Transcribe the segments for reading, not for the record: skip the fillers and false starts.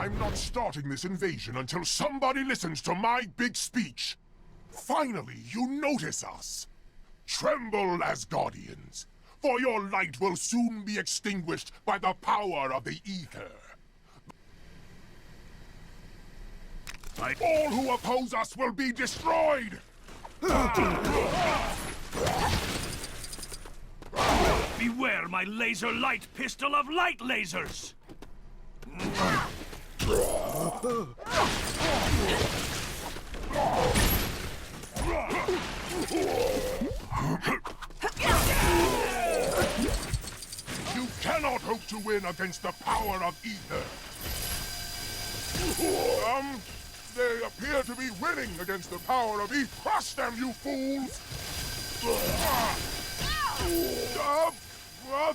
I'm not starting this invasion until somebody listens to my big speech. Finally, you notice us. Tremble, Asgardians, for your light will soon be extinguished by the power of the ether. All who oppose us will be destroyed! Beware my laser light pistol of light lasers! You cannot hope to win against the power of ether. They appear to be winning against the power of ether. Crush them, you fools!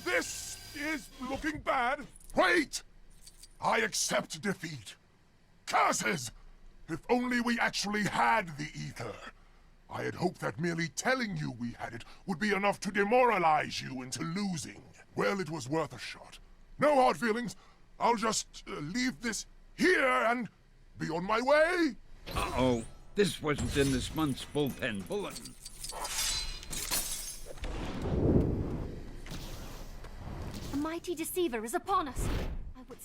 This is looking bad. Wait! I accept defeat. Curses! If only we actually had the ether. I had hoped that merely telling you we had it would be enough to demoralize you into losing. Well, it was worth a shot. No hard feelings. I'll just leave this here and be on my way. Uh-oh. This wasn't in this month's bullpen bulletin. A mighty deceiver is upon us. I would...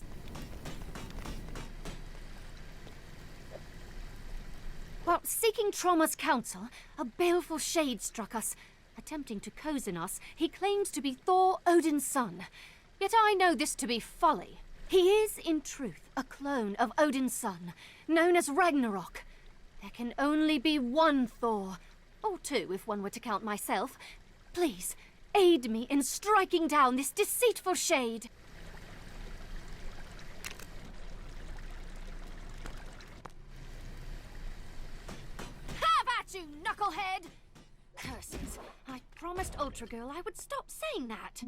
While seeking Trauma's counsel, a baleful shade struck us. Attempting to cozen us, he claims to be Thor, Odin's son. Yet I know this to be folly. He is, in truth, a clone of Odin's son, known as Ragnarok. There can only be one Thor, or two if one were to count myself. Please, aid me in striking down this deceitful shade. Have at you, knucklehead! Curses. I promised Ultra Girl I would stop saying that.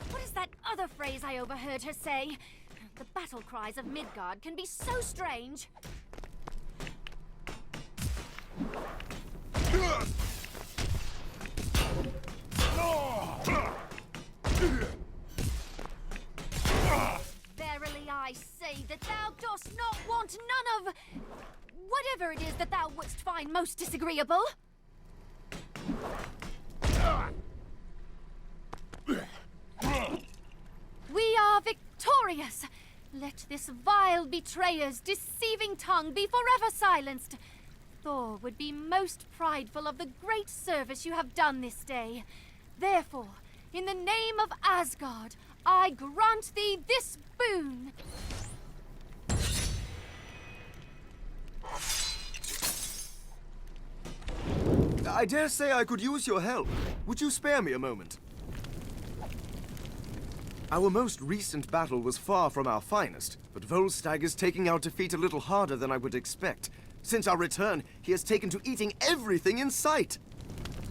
What is that other phrase I overheard her say? The battle cries of Midgard can be so strange. Verily I say that thou dost not want none of... whatever it is that thou wouldst find most disagreeable. We are victorious! Let this vile betrayer's deceiving tongue be forever silenced. Thor would be most prideful of the great service you have done this day. Therefore, in the name of Asgard, I grant thee this boon. I dare say I could use your help. Would you spare me a moment? Our most recent battle was far from our finest, but Volstagg is taking our defeat a little harder than I would expect. Since our return, he has taken to eating everything in sight.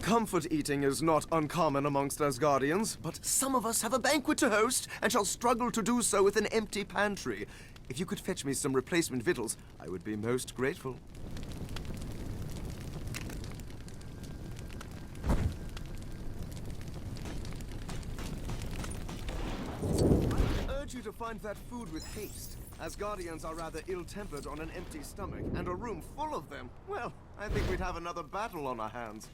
Comfort eating is not uncommon amongst Asgardians, but some of us have a banquet to host and shall struggle to do so with an empty pantry. If you could fetch me some replacement victuals, I would be most grateful. I urge you to find that food with haste. Asgardians are rather ill-tempered on an empty stomach, and a room full of them. Well, I think we'd have another battle on our hands.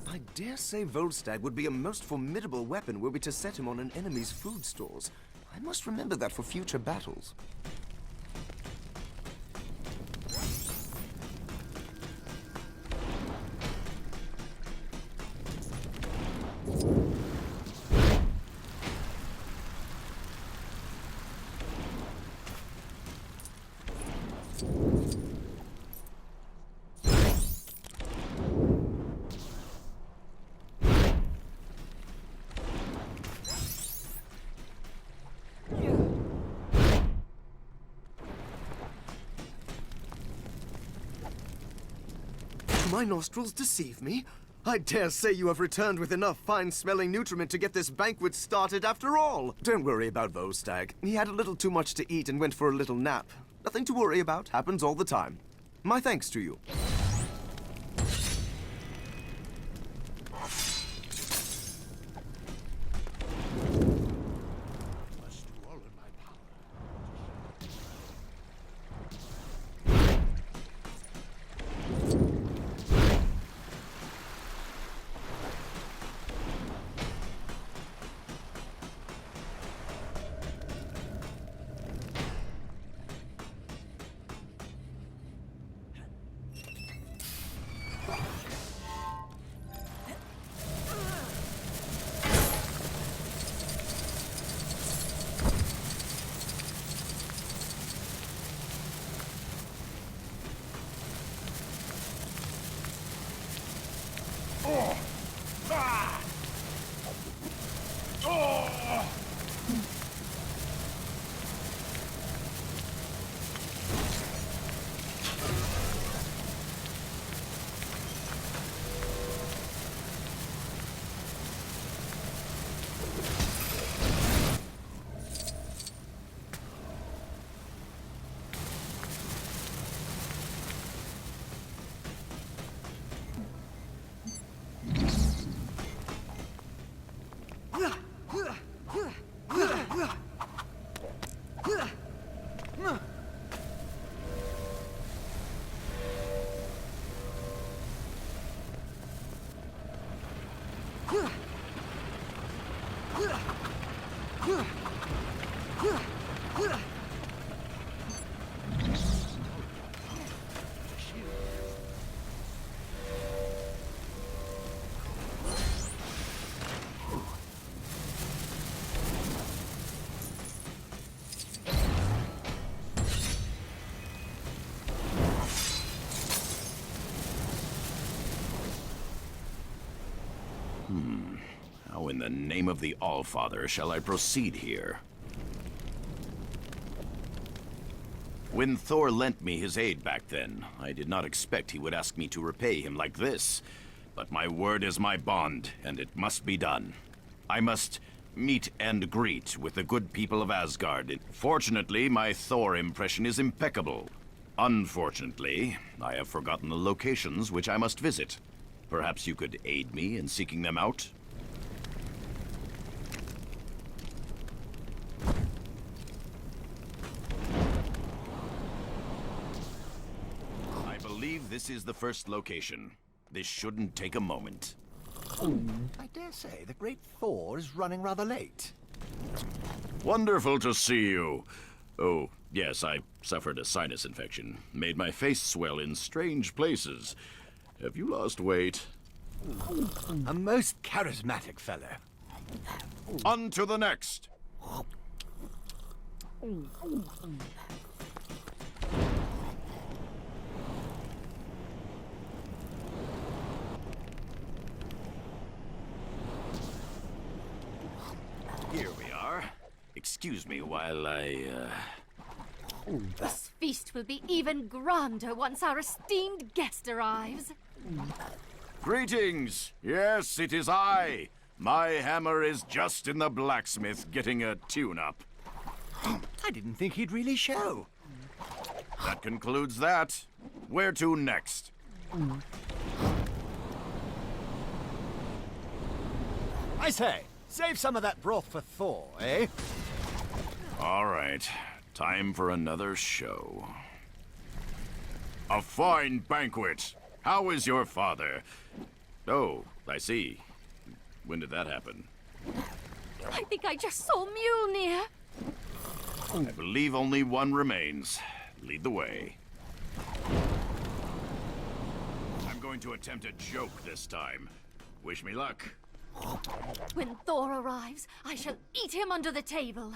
I dare say Volstagg would be a most formidable weapon were we to set him on an enemy's food stores. I must remember that for future battles. My nostrils deceive me? I dare say you have returned with enough fine-smelling nutriment to get this banquet started after all. Don't worry about Volstagg. He had a little too much to eat and went for a little nap. Nothing to worry about. Happens all the time. My thanks to you. How in the name of the Allfather shall I proceed here? When Thor lent me his aid back then, I did not expect he would ask me to repay him like this. But my word is my bond, and it must be done. I must meet and greet with the good people of Asgard. Fortunately, my Thor impression is impeccable. Unfortunately, I have forgotten the locations which I must visit. Perhaps you could aid me in seeking them out? I believe this is the first location. This shouldn't take a moment. I dare say the great Thor is running rather late. Wonderful to see you. Oh, yes, I suffered a sinus infection. Made my face swell in strange places. Have you lost weight? A most charismatic fellow. On to the next. Here we are. Excuse me while This feast will be even grander once our esteemed guest arrives. Greetings! Yes, it is I. My hammer is just in the blacksmith getting a tune-up. I didn't think he'd really show. That concludes that. Where to next? I say, save some of that broth for Thor, eh? All right. Time for another show. A fine banquet. How is your father? Oh, I see. When did that happen? I think I just saw Mjolnir. I believe only one remains. Lead the way. I'm going to attempt a joke this time. Wish me luck. When Thor arrives, I shall eat him under the table.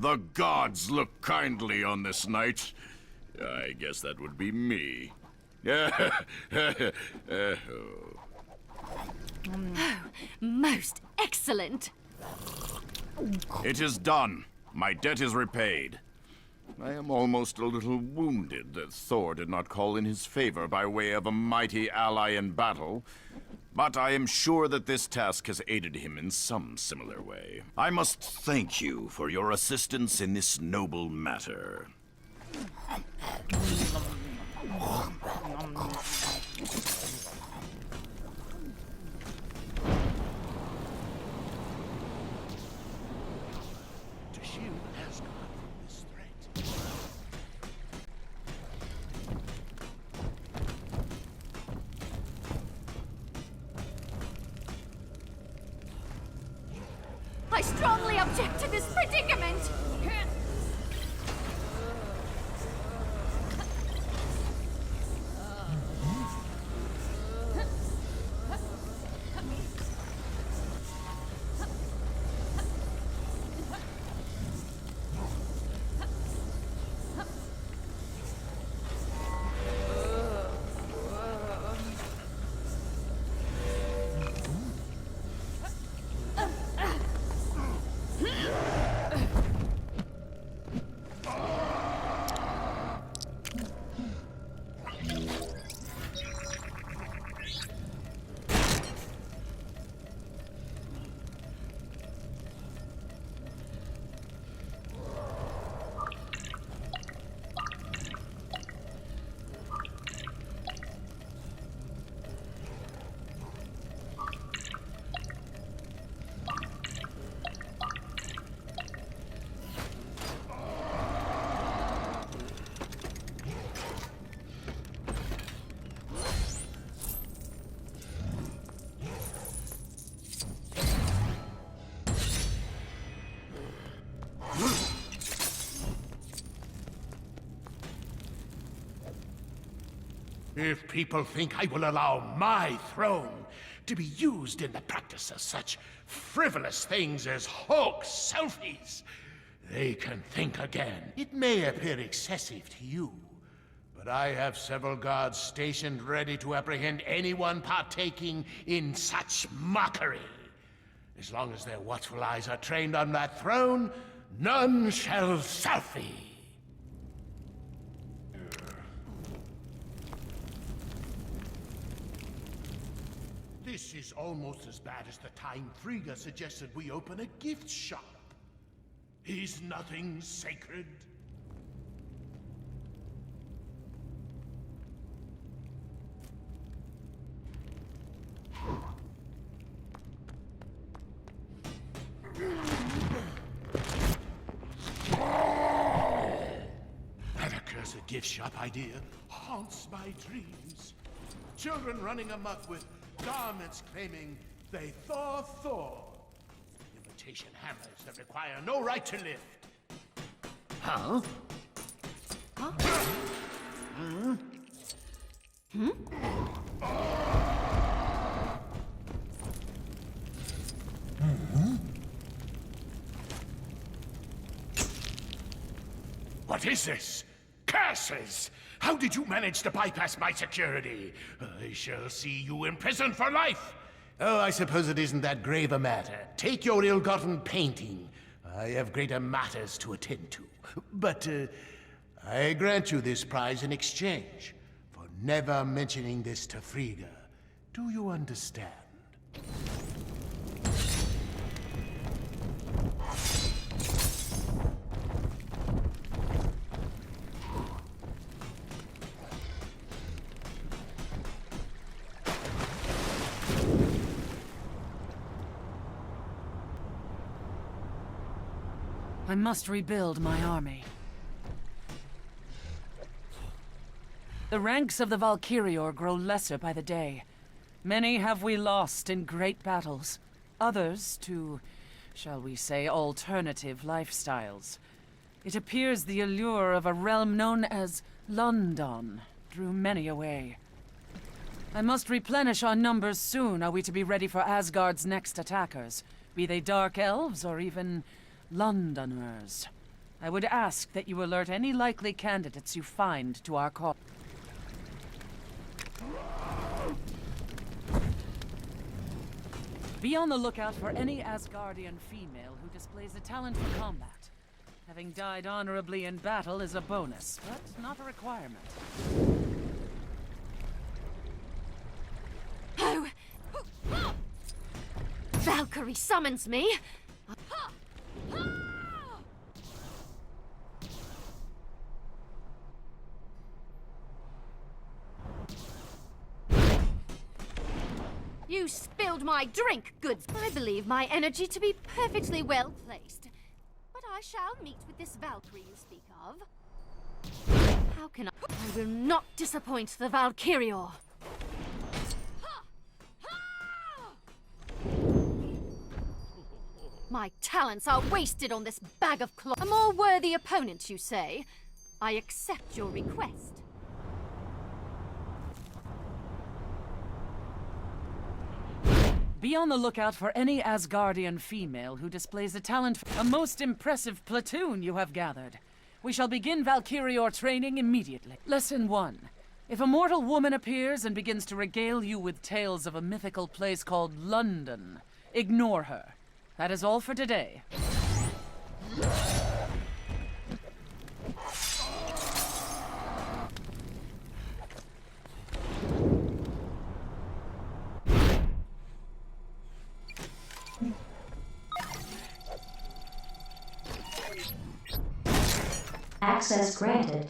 The gods look kindly on this night. I guess that would be me. Most excellent. It is done. My debt is repaid. I am almost a little wounded that Thor did not call in his favor by way of a mighty ally in battle. But I am sure that this task has aided him in some similar way. I must thank you for your assistance in this noble matter. To shield Asgard from this threat. I strongly object to this predicament! If people think I will allow my throne to be used in the practice of such frivolous things as Hulk selfies, they can think again. It may appear excessive to you, but I have several guards stationed ready to apprehend anyone partaking in such mockery. As long as their watchful eyes are trained on that throne, none shall selfie. This is almost as bad as the time Frigga suggested we open a gift shop. Is nothing sacred? That accursed gift shop idea haunts my dreams. Children running amok with garments claiming they Thor. Imitation hammers that require no right to lift. Huh? Huh? What is this? Curses! How did you manage to bypass my security? I shall see you in prison for life! Oh, I suppose it isn't that grave a matter. Take your ill-gotten painting. I have greater matters to attend to. But, I grant you this prize in exchange for never mentioning this to Frigga. Do you understand? I must rebuild my army. The ranks of the Valkyrie grow lesser by the day. Many have we lost in great battles. Others to, shall we say, alternative lifestyles. It appears the allure of a realm known as London drew many away. I must replenish our numbers soon, are we to be ready for Asgard's next attackers, be they dark elves or even Londoners. I would ask that you alert any likely candidates you find to our call. Be on the lookout for any Asgardian female who displays a talent for combat. Having died honorably in battle is a bonus, but not a requirement. Oh! Valkyrie summons me! You spilled my drink, goods. I believe my energy to be perfectly well placed. But I shall meet with this Valkyrie you speak of. How can I will not disappoint the Valkyrior. My talents are wasted on this bag of cloth. A more worthy opponent, you say? I accept your request. Be on the lookout for any Asgardian female who displays a talent for a most impressive platoon you have gathered. We shall begin Valkyrior training immediately. Lesson 1. If a mortal woman appears and begins to regale you with tales of a mythical place called London, ignore her. That is all for today. Access granted.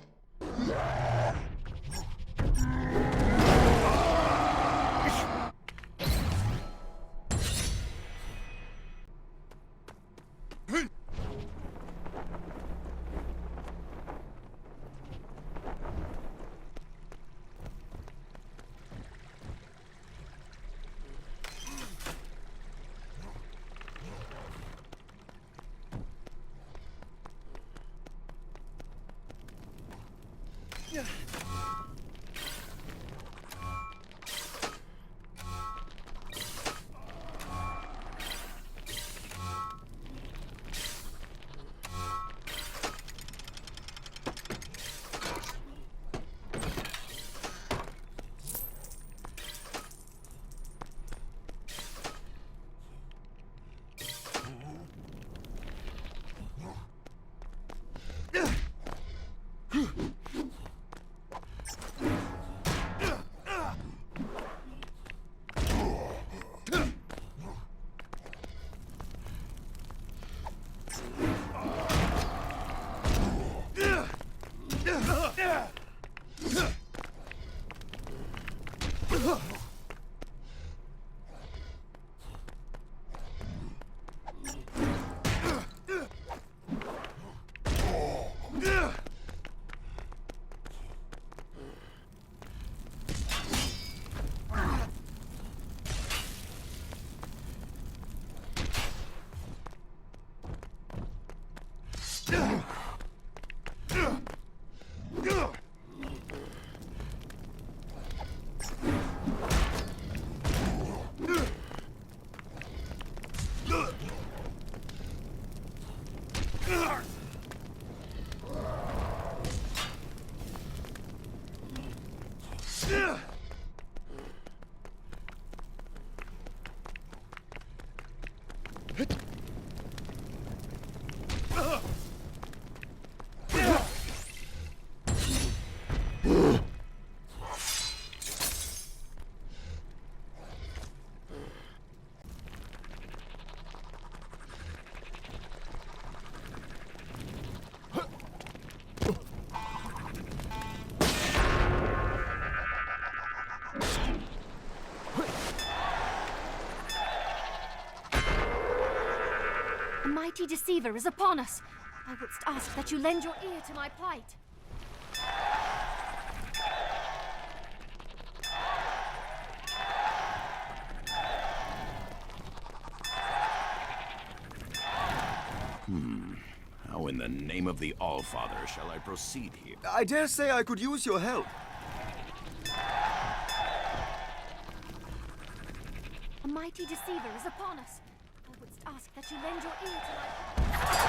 A mighty deceiver is upon us. I wouldst ask that you lend your ear to my plight. How in the name of the Allfather shall I proceed here? I dare say I could use your help. A mighty deceiver is upon us. I wouldst ask that you lend your ear to my plight.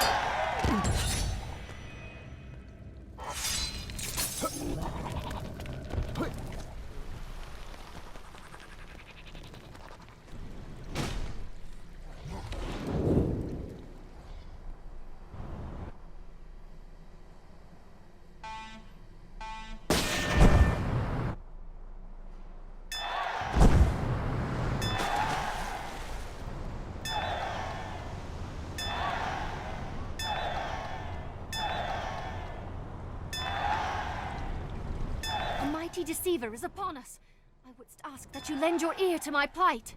mighty deceiver is upon us. I wouldst ask that you lend your ear to my plight.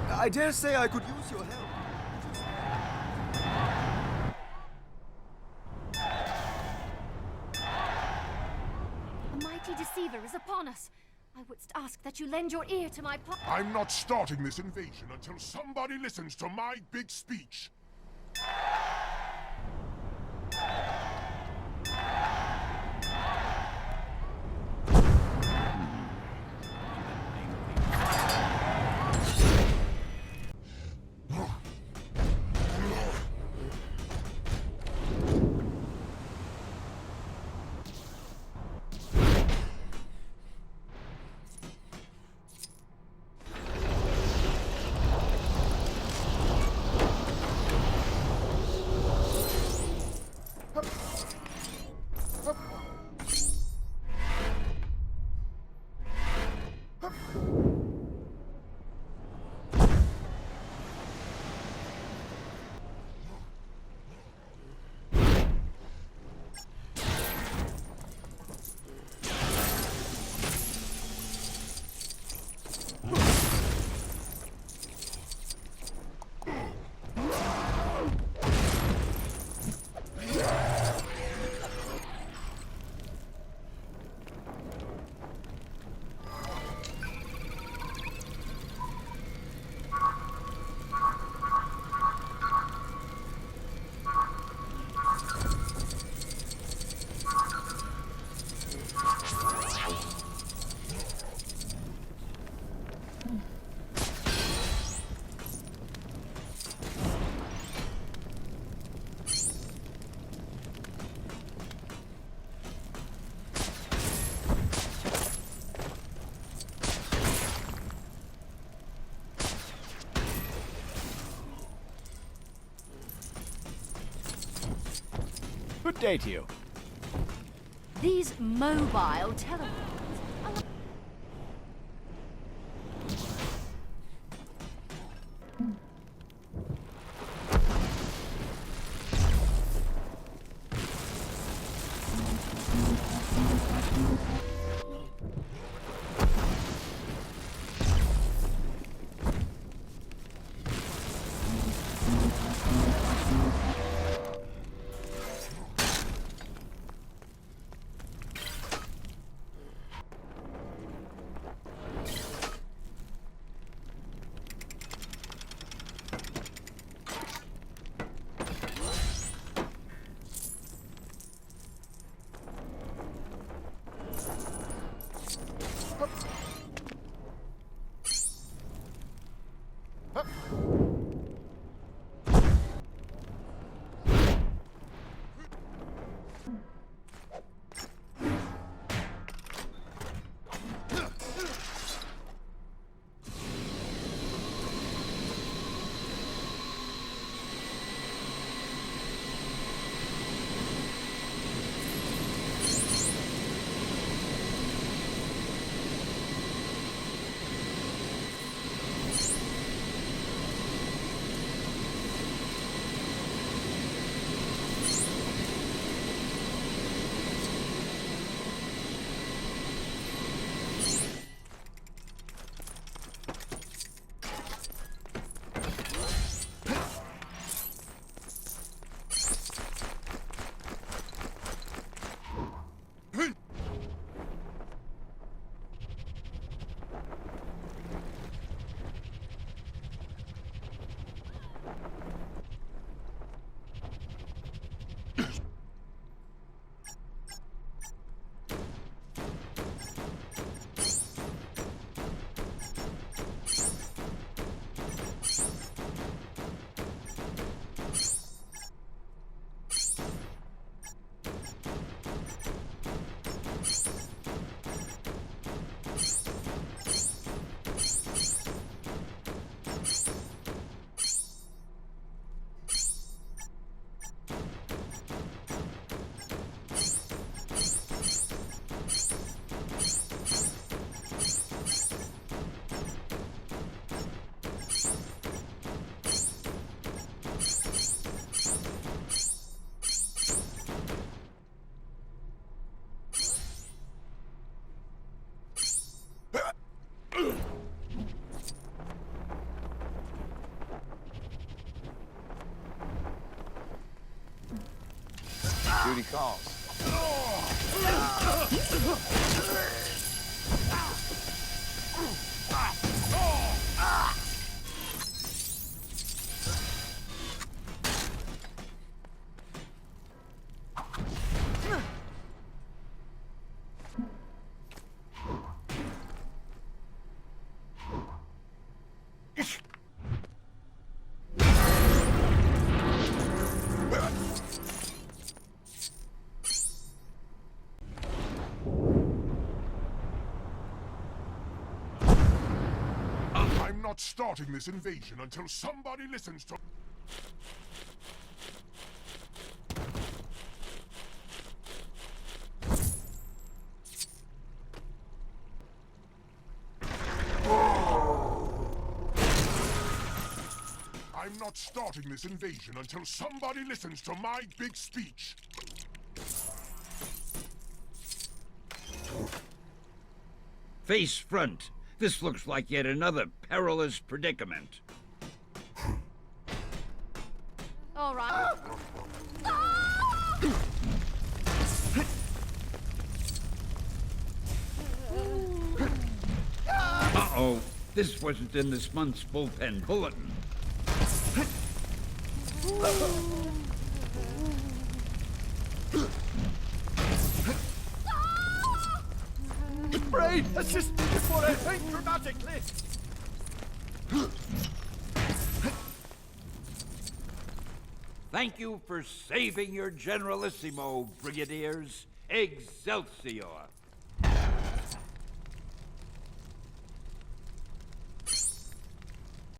I dare say I could use your help. A mighty deceiver is upon us. I wouldst ask that you lend your ear to my plight. I'm not starting this invasion until somebody listens to my big speech. Good day to you. These mobile telephones. Duty calls. I'm not starting this invasion until somebody listens to... I'm not starting this invasion until somebody listens to my big speech. Face front. This looks like yet another perilous predicament. All right. Uh-oh. This wasn't in this month's bullpen bulletin. Brain, assist me before I faint dramatically! Thank you for saving your Generalissimo, Brigadiers. Excelsior!